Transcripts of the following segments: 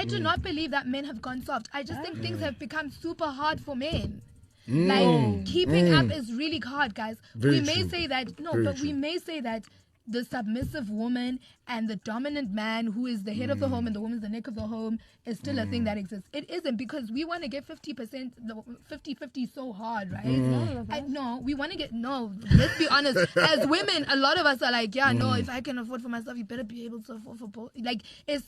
I do not believe that men have gone soft. I just think things have become super hard for men. Like, keeping up is really hard, guys. Very we may true. say that, no, Very but true. we may say that the submissive woman and the dominant man who is the head of the home and the woman's the neck of the home is still a thing that exists. It isn't, because we want to get 50%, the 50-50 so hard, right? No, we want to get, no, let's be honest. As women, a lot of us are like, yeah, no, if I can afford for myself, you better be able to afford for both. Like, there's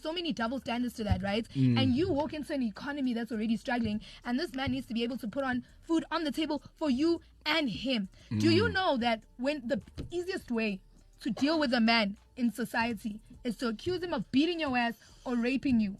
so many double standards to that, right? And you walk into an economy that's already struggling, and this man needs to be able to put on food on the table for you and him. Do you know that when the easiest way to deal with a man in society is to accuse him of beating your ass or raping you?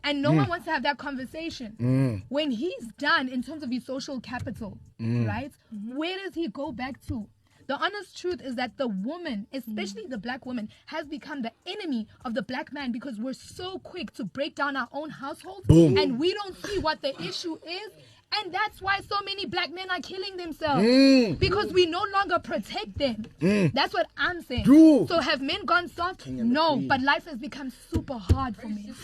And no one wants to have that conversation. When he's done in terms of his social capital, right? Where does he go back to? The honest truth is that the woman, especially the black woman, has become the enemy of the black man, because we're so quick to break down our own households. Boom. And we don't see what the issue is. And that's why so many black men are killing themselves. Because we no longer protect them. That's what I'm saying. True. So have men gone soft? No, but life has become super hard for men.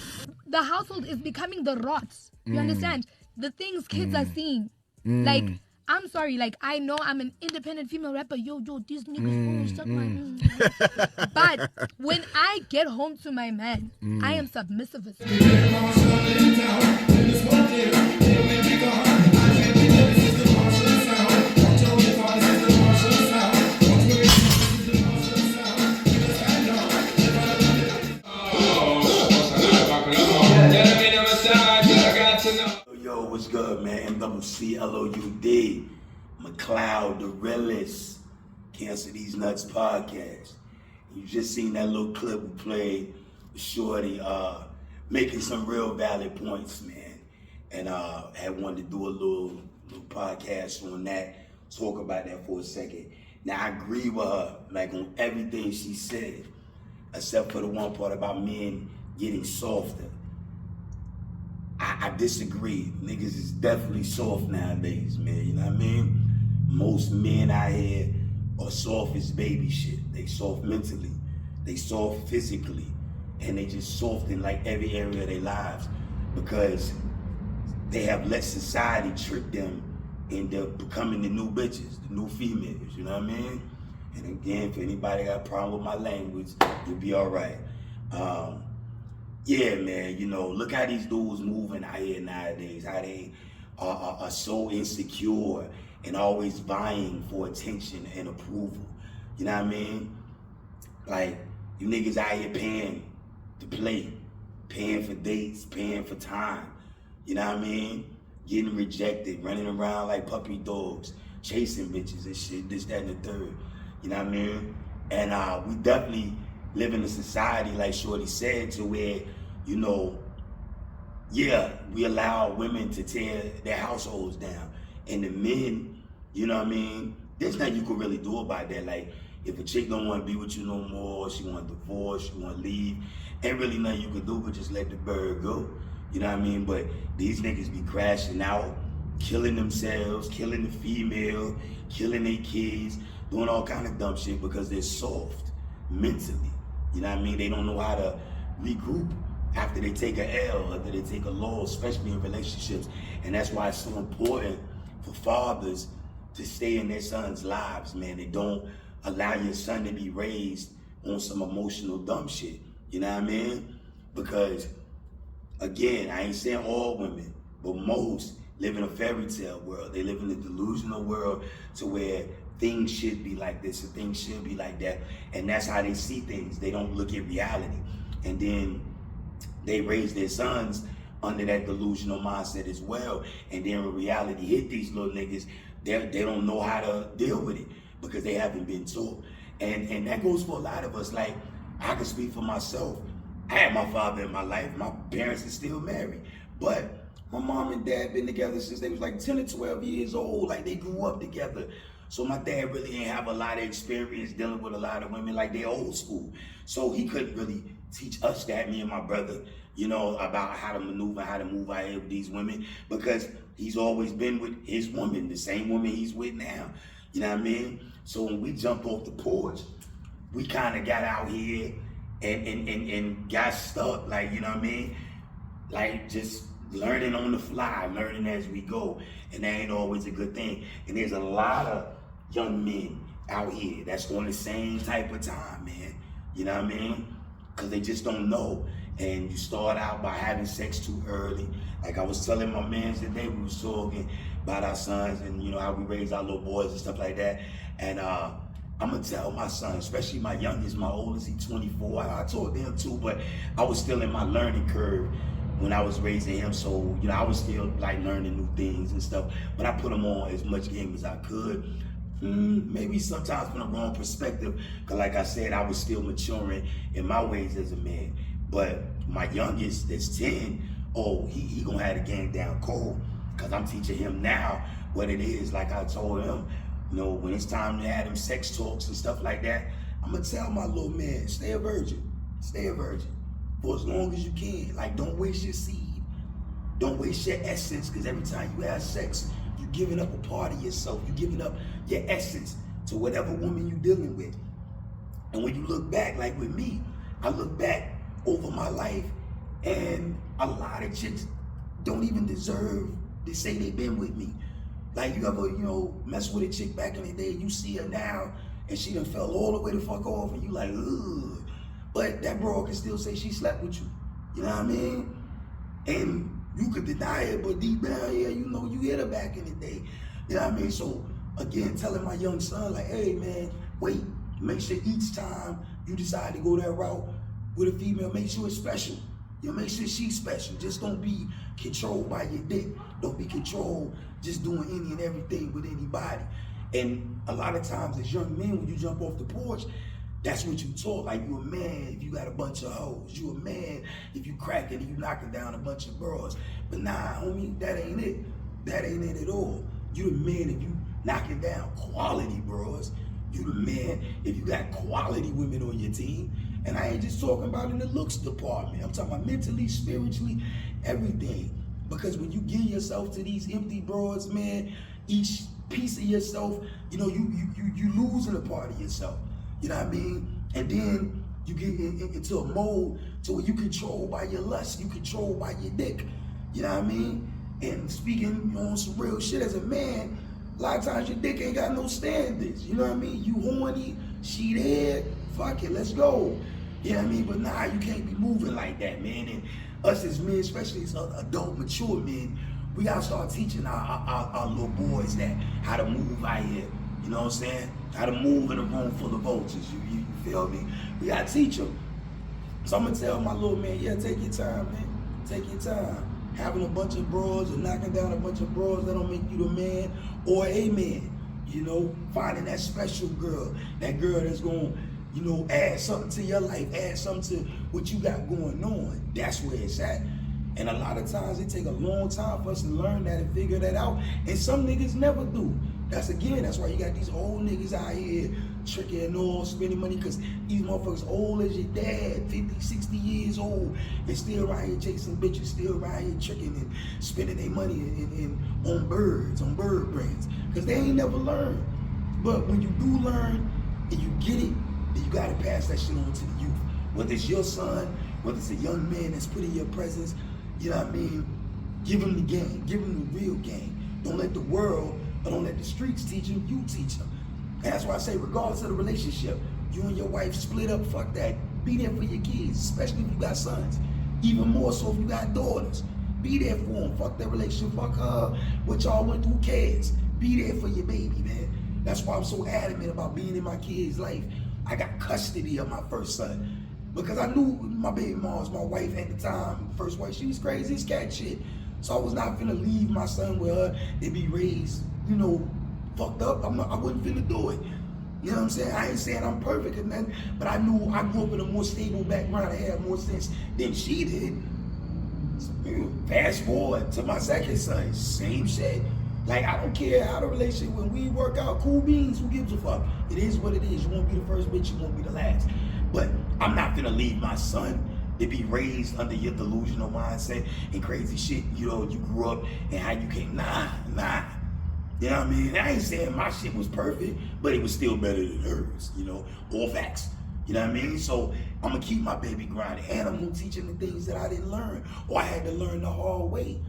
The household is becoming the rot. You understand? The things kids are seeing. Like, I'm sorry, like, I know I'm an independent female rapper. Yo, these niggas suck my But when I get home to my man, I am submissive as Yo, what's good, man? MWCLOUD, McLeod, the realest, Cancel These Nuts podcast. You just seen that little clip we played with Shorty, making some real valid points, man. And had wanted to do a little podcast on that, talk about that for a second. Now, I agree with her, like, on everything she said, except for the one part about men getting softer. I disagree. Niggas is definitely soft nowadays, man. You know what I mean? Most men out here are soft as baby shit. They soft mentally, they soft physically, and they just soft in like every area of their lives because they have let society trick them into becoming the new bitches, the new females. You know what I mean? And again, for anybody got a problem with my language, you'll be all right. Yeah, man, you know, look how these dudes moving out here nowadays, how they are so insecure and always vying for attention and approval. You know what I mean? Like, you niggas out here paying to play, paying for dates, paying for time. You know what I mean? Getting rejected, running around like puppy dogs, chasing bitches and shit, this, that, and the third. You know what I mean? And we definitely live in a society, like Shorty said, to where, you know, yeah, we allow women to tear their households down. And the men, you know what I mean, there's nothing you can really do about that. Like, if a chick don't want to be with you no more, she want a divorce, she want to leave, ain't really nothing you can do but just let the bird go. You know what I mean? But these niggas be crashing out, killing themselves, killing the female, killing their kids, doing all kind of dumb shit because they're soft mentally. You know what I mean? They don't know how to regroup after they take a L, after they take a loss, especially in relationships. And that's why it's so important for fathers to stay in their sons' lives, man. They don't allow your son to be raised on some emotional dumb shit. You know what I mean? Because, again, I ain't saying all women, but most live in a fairy tale world. They live in a delusional world to where things should be like this and things should be like that. And that's how they see things. They don't look at reality. And then they raise their sons under that delusional mindset as well. And then when reality hit these little niggas, they don't know how to deal with it because they haven't been taught. And that goes for a lot of us. Like, I can speak for myself. I had my father in my life. My parents are still married. But my mom and dad been together since they was like 10 or 12 years old. Like, they grew up together. So my dad really didn't have a lot of experience dealing with a lot of women, like, they old school. So he couldn't really teach us that, me and my brother, you know, about how to maneuver, how to move out here with these women, because he's always been with his woman, the same woman he's with now. You know what I mean? So when we jumped off the porch, we kind of got out here and got stuck, like, you know what I mean? like just learning on the fly, learning as we go, and that ain't always a good thing. And there's a lot of young men out here that's on the same type of time, man. You know what I mean? Because they just don't know. And you start out by having sex too early. Like I was telling my mans today, we was talking about our sons and you know how we raise our little boys and stuff like that. And I'm gonna tell my son, especially my youngest, my oldest, he's 24. I talk to him too, but I was still in my learning curve when I was raising him. So, you know, I was still like learning new things and stuff. But I put him on as much game as I could. Maybe sometimes from the wrong perspective, because like I said, I was still maturing in my ways as a man. But my youngest, that's 10, oh, he gonna have the game down cold, because I'm teaching him now what it is. Like I told him, you know, when it's time to have them sex talks and stuff like that, I'm gonna tell my little man, stay a virgin for as long as you can. Like, don't waste your seed, don't waste your essence, because every time you have sex, you're giving up a part of yourself, you're giving up your essence to whatever woman you're dealing with. And when you look back, like with me, I look back over my life, and a lot of chicks don't even deserve to say they've been with me. Like, you ever, you know, mess with a chick back in the day, you see her now, and she done fell all the way the fuck off, and you like, ugh. But that bro can still say she slept with you. You know what I mean? And you could deny it, but deep down here, you know, you hit her back in the day. You know what I mean? So, again, telling my young son, like, hey, man, wait, make sure each time you decide to go that route with a female, make sure it's special. You know, make sure she's special. Just don't be controlled by your dick. Don't be controlled just doing any and everything with anybody. And a lot of times as young men, when you jump off the porch, that's what you taught. Like, you a man if you got a bunch of hoes. You a man if you cracking and you knocking down a bunch of bras. But nah, homie, that ain't it. That ain't it at all. You the man if you knocking down quality bras. You the man if you got quality women on your team. And I ain't just talking about in the looks department. I'm talking about mentally, spiritually, everything. Because when you give yourself to these empty broads, man, each piece of yourself, you know, you losing a part of yourself. You know what I mean? And then you get into a mode to where you controlled by your lust, you controlled by your dick. You know what I mean? And speaking on some real shit as a man, a lot of times your dick ain't got no standards. You know what I mean? You horny, she there, fuck it, let's go. You know what I mean? But nah, you can't be moving like that, man. And us as men, especially as adult, mature men, we gotta start teaching our little boys that how to move out here. You know what I'm saying? How to move in a room full of vultures. You feel me? We gotta teach them. So I'm gonna tell my little man, yeah, take your time, man. Take your time. Having a bunch of bras or knocking down a bunch of bras, that don't make you the man or a man. You know, finding that special girl, that girl that's gonna, you know, add something to your life, add something to what you got going on. That's where it's at. And a lot of times it take a long time for us to learn that and figure that out. And some niggas never do. That's why you got these old niggas out here tricking and all, spending money, because these motherfuckers old as your dad, 50, 60 years old, and still around here chasing bitches, still around here tricking and spending their money on birds, on bird brains, because they ain't never learned. But when you do learn and you get it, then you gotta pass that shit on to the youth. Whether it's your son, whether it's a young man that's put in your presence, you know what I mean? Give him the game, give him the real game. Don't let the world, or don't let the streets teach him, you teach him. And that's why I say, regardless of the relationship, you and your wife split up, fuck that. Be there for your kids, especially if you got sons. Even more so if you got daughters. Be there for them, fuck that relationship, fuck her. What y'all went through, kids. Be there for your baby, man. That's why I'm so adamant about being in my kid's life. I got custody of my first son. Because I knew my baby mom, my wife at the time, first wife, she was crazy as cat shit. So I was not finna leave my son with her and be raised, you know, fucked up. I wasn't finna do it. You know what I'm saying? I ain't saying I'm perfect or nothing, but I knew I grew up in a more stable background. I had more sense than she did. Fast forward to my second son, same shit. Like, I don't care how the relationship, when we work out, cool beans, who gives a fuck? It is what it is. You won't be the first bitch, you won't be the last. But I'm not gonna leave my son to be raised under your delusional mindset and crazy shit, you know, you grew up and how you came, nah. You know what I mean? I ain't saying my shit was perfect, but it was still better than hers, you know, all facts. You know what I mean? So I'm gonna keep my baby grinding, and I'm gonna teach him the things that I didn't learn or I had to learn the hard way.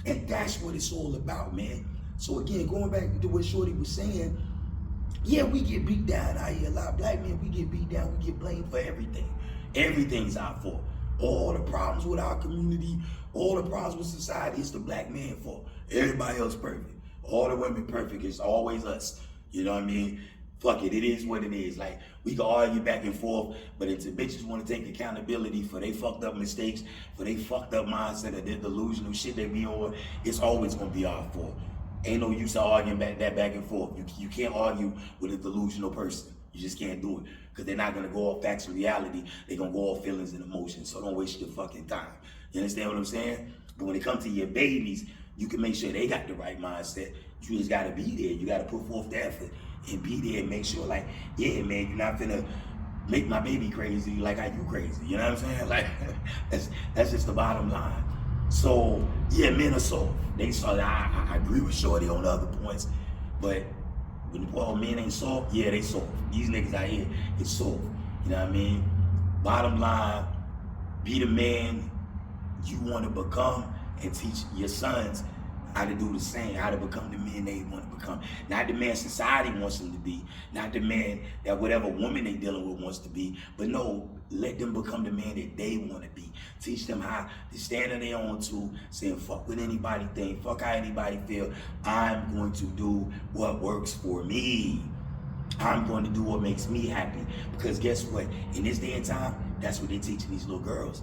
And that's what it's all about, man. So again, going back to what Shorty was saying, yeah, we get beat down out here a lot. Black men, we get beat down, we get blamed for everything. Everything's our fault. All the problems with our community, all the problems with society, it's the black man fault. Everybody else perfect. All the women perfect, it's always us. You know what I mean? Fuck it, it is what it is. Like, we can argue back and forth, but if the bitches want to take accountability for they fucked up mistakes, for they fucked up mindset, or their delusional shit they be on, it's always gonna be our fault. Ain't no use of arguing back and forth. You can't argue with a delusional person. You just can't do it. Because they're not gonna go off facts and reality. They're gonna go off feelings and emotions. So don't waste your fucking time. You understand what I'm saying? But when it comes to your babies, you can make sure they got the right mindset. You just gotta be there. You gotta put forth the effort and be there and make sure, like, yeah, man, you're not finna make my baby crazy like how you crazy. You know what I'm saying? Like, that's just the bottom line. So yeah, men are soft. They saw that. I agree with Shorty on the other points, but when men ain't soft, yeah, they soft. These niggas out here, it's soft. You know what I mean? Bottom line, be the man you want to become and teach your sons how to do the same, how to become the men they want to become. Not the man society wants them to be, not the man that whatever woman they dealing with wants to be, but no, let them become the man that they want to be. Teach them how to stand on their own too, saying fuck what anybody think, fuck how anybody feel. I'm going to do what works for me. I'm going to do what makes me happy. Because guess what? In this day and time, that's what they're teaching these little girls.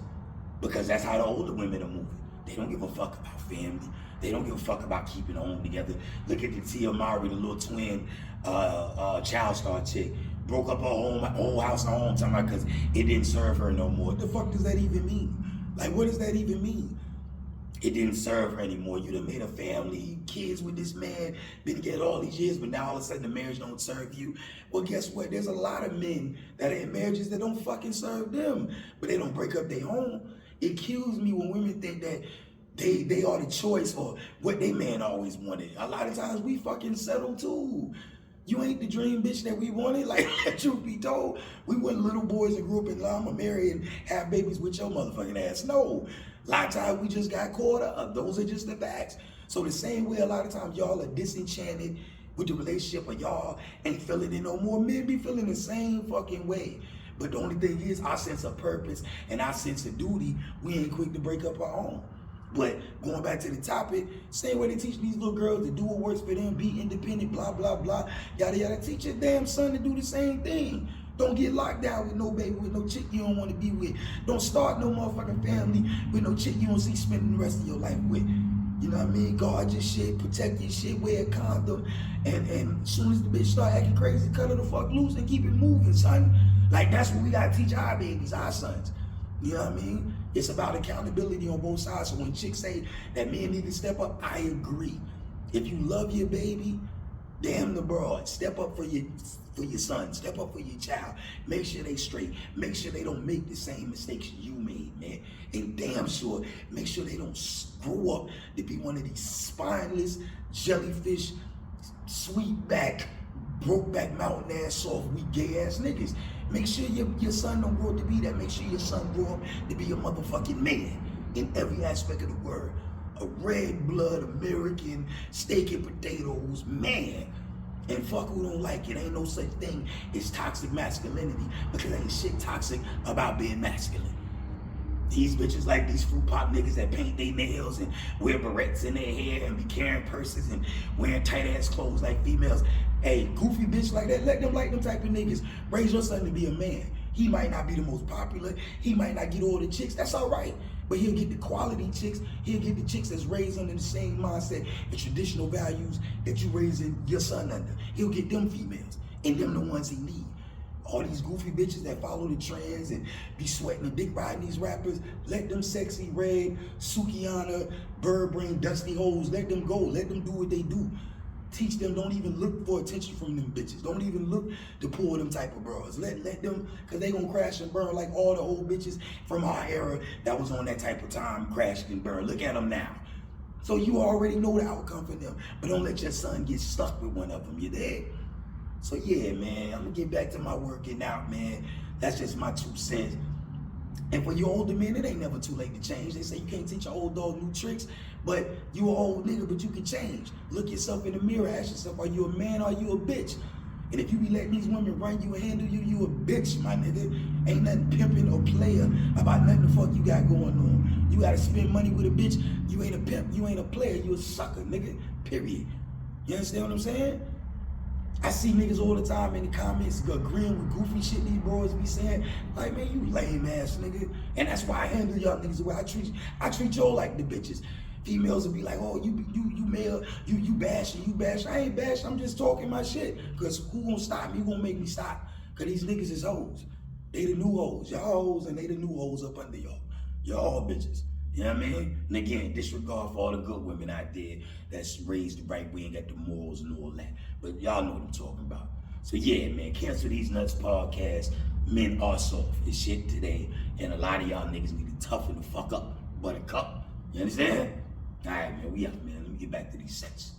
Because that's how the older women are moving. They don't give a fuck about family. They don't give a fuck about keeping a home together. Look at the Tia Mowry, the little twin child star chick. Broke up her whole house and home time because it didn't serve her no more. What the fuck does that even mean? Like, what does that even mean? It didn't serve her anymore. You done made a family, kids with this man, been together all these years, but now all of a sudden the marriage don't serve you. Well, guess what? There's a lot of men that are in marriages that don't fucking serve them, but they don't break up their home. It kills me when women think that they are the choice or what they man always wanted. A lot of times we fucking settle too. You ain't the dream bitch that we wanted. Like, truth be told, we weren't little boys that grew up in Lama, marry and have babies with your motherfucking ass. No. A lot of times we just got caught up. Those are just the facts. So the same way a lot of times y'all are disenchanted with the relationship or y'all ain't feeling it no more. Men be feeling the same fucking way. But the only thing is our sense of purpose and our sense of duty, we ain't quick to break up our own. But going back to the topic, same way they teach these little girls to do what works for them, be independent, blah, blah, blah, yada, yada. Teach your damn son to do the same thing. Don't get locked down with no baby, with no chick you don't want to be with. Don't start no motherfucking family with no chick you don't see spending the rest of your life with. You know what I mean? Guard your shit, protect your shit, wear a condom. And as soon as the bitch start acting crazy, cut her the fuck loose and keep it moving, son. Like, that's what we gotta teach our babies, our sons. You know what I mean? It's about accountability on both sides. So when chicks say that men need to step up, I agree. If you love your baby, damn the broad. Step up for your son. Step up for your child. Make sure they straight. Make sure they don't make the same mistakes you made, man. And damn sure, make sure they don't grow up to be one of these spineless, jellyfish, sweet back, broke back mountain ass, soft, weak, gay ass niggas. Make sure your son don't grow up to be that. Make sure your son grow up to be a motherfucking man in every aspect of the word. A red blood American steak and potatoes man. And fuck who don't like it. Ain't no such thing as toxic masculinity because ain't shit toxic about being masculine. These bitches like these fruit pop niggas that paint their nails and wear barrettes in their hair and be carrying purses and wearing tight ass clothes like females. Hey, goofy bitch like that, let them like them type of niggas. Raise your son to be a man. He might not be the most popular. He might not get all the chicks. That's all right. But he'll get the quality chicks. He'll get the chicks that's raised under the same mindset and traditional values that you raising your son under. He'll get them females and them the ones he need. All these goofy bitches that follow the trends and be sweating and dick riding these rappers, let them sexy red, Sukiana, bird brain, dusty hoes, let them go. Let them do what they do. Teach them, don't even look for attention from them bitches. Don't even look to pull them type of bros. Let them, because they gonna crash and burn like all the old bitches from our era that was on that type of time, crashed and burned. Look at them now. So you already know the outcome for them. But don't let your son get stuck with one of them. You there? So yeah, man, I'm gonna get back to my working out, man. That's just my 2 cents. And for you older men, it ain't never too late to change. They say you can't teach an old dog new tricks, but you an old nigga, but you can change. Look yourself in the mirror, ask yourself, are you a man or are you a bitch? And if you be letting these women run you and handle you, you a bitch, my nigga. Ain't nothing pimping or player about nothing the fuck you got going on. You gotta spend money with a bitch, you ain't a pimp, you ain't a player, you a sucker, nigga, period. You understand what I'm saying? I see niggas all the time in the comments agreeing with goofy shit these bros be saying. Like, man, you lame ass nigga. And that's why I handle y'all niggas the way I treat y'all like the bitches. Females will be like, oh, you male, you bashing. I ain't bashing, I'm just talking my shit. Cause who gonna stop me? Who gonna make me stop? Cause these niggas is hoes. They the new hoes. Y'all hoes and they the new hoes up under y'all. Y'all all bitches. You know what I mean? And again, disregard for all the good women out there that's raised the right way and got the morals and all that. But y'all know what I'm talking about. So yeah, man, Cancel These Nuts podcast. Men are soft as shit today. And a lot of y'all niggas need to toughen the fuck up. Buttercup. You understand? All right, man, we up, man. Let me get back to these sets.